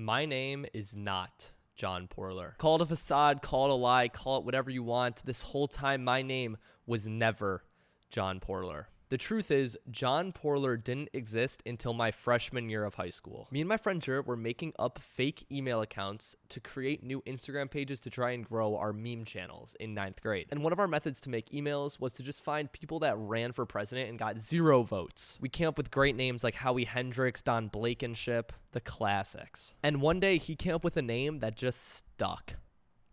My name is not John Porler. Call it a facade, call it a lie, call it whatever you want. This whole time, my name was never John Porler. The truth is, John Porler didn't exist until my freshman year of high school. Me and my friend Jarrett were making up fake email accounts to create new Instagram pages to try and grow our meme channels in 9th grade. And one of our methods to make emails was to just find people that ran for president and got 0 votes. We came up with great names like Howie Hendricks, Don Blankenship, the classics. And one day he came up with a name that just stuck.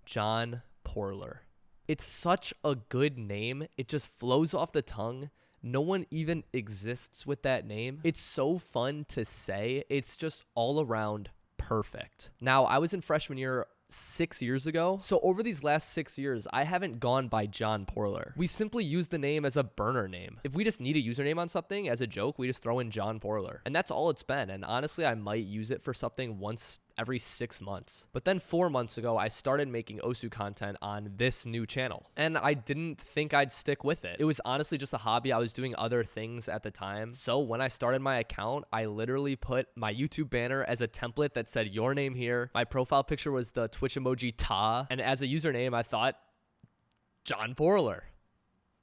John Porler. It's such a good name. It just flows off the tongue. No one even exists with that name. It's so fun to say. It's just all around perfect. Now, I was in freshman year 6 years ago. So over these last 6 years, I haven't gone by John Porler. We simply use the name as a burner name. If we just need a username on something as a joke, we just throw in John Porler. And that's all it's been. And honestly, I might use it for something once every 6 months. But then 4 months ago, I started making Osu content on this new channel. And I didn't think I'd stick with it. It was honestly just a hobby. I was doing other things at the time. So when I started my account, I literally put my YouTube banner as a template that said your name here. My profile picture was the Twitch emoji Ta. And as a username, I thought John Porler.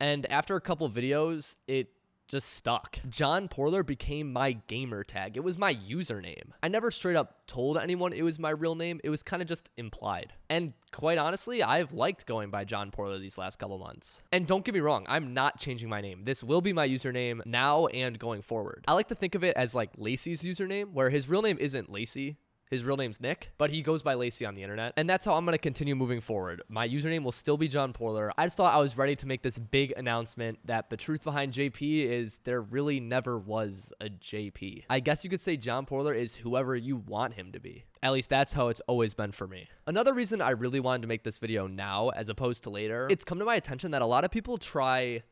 And after a couple videos, it just stuck. John Porler became my gamer tag. It was my username. I never straight up told anyone it was my real name. It was kind of just implied. And quite honestly, I've liked going by John Porler these last couple months. And don't get me wrong, I'm not changing my name. This will be my username now and going forward. I like to think of it as like Lacey's username, where his real name isn't Lacey. His real name's Nick, but he goes by Lacey on the internet. And that's how I'm going to continue moving forward. My username will still be John Porler. I just thought I was ready to make this big announcement that the truth behind JP is there really never was a JP. I guess you could say John Porler is whoever you want him to be. At least that's how it's always been for me. Another reason I really wanted to make this video now as opposed to later, it's come to my attention that a lot of people try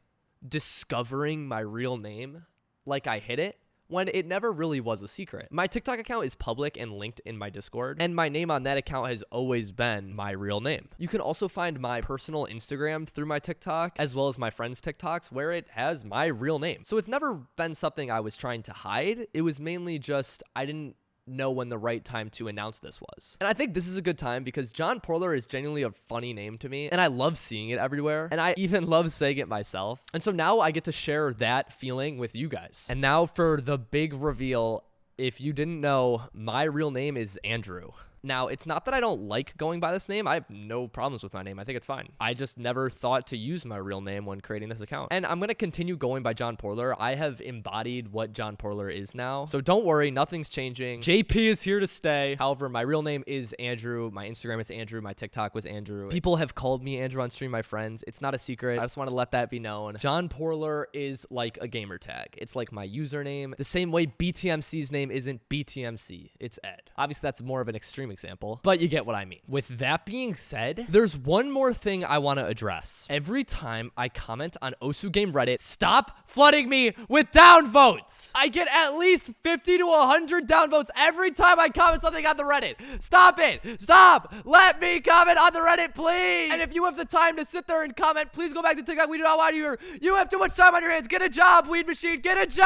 discovering my real name like I hid it, when it never really was a secret. My TikTok account is public and linked in my Discord, and my name on that account has always been my real name. You can also find my personal Instagram through my TikTok, as well as my friends' TikToks, where it has my real name. So it's never been something I was trying to hide. It was mainly just, I didn't know when the right time to announce this was. And I think this is a good time because John Porler is genuinely a funny name to me, and I love seeing it everywhere, and I even love saying it myself. And so now I get to share that feeling with you guys. And now for the big reveal. If you didn't know, my real name is Andrew. Now, it's not that I don't like going by this name. I have no problems with my name. I think it's fine. I just never thought to use my real name when creating this account. And I'm going to continue going by John Porler. I have embodied what John Porler is now. So don't worry, nothing's changing. JP is here to stay. However, my real name is Andrew. My Instagram is Andrew. My TikTok was Andrew. People have called me Andrew on stream, my friends. It's not a secret. I just want to let that be known. John Porler is like a gamer tag. It's like my username. The same way BTMC's name isn't BTMC. It's Ed. Obviously, that's more of an extreme example, but you get what I mean. With that being said, there's one more thing I want to address. Every time I comment on Osu Game Reddit, stop flooding me with downvotes. I get at least 50 to 100 downvotes every time I comment something on the Reddit. Stop it. Stop. Let me comment on the Reddit, please. And if you have the time to sit there and comment, please go back to TikTok. We do not want you here. You have too much time on your hands. Get a job, Weed Machine. Get a job.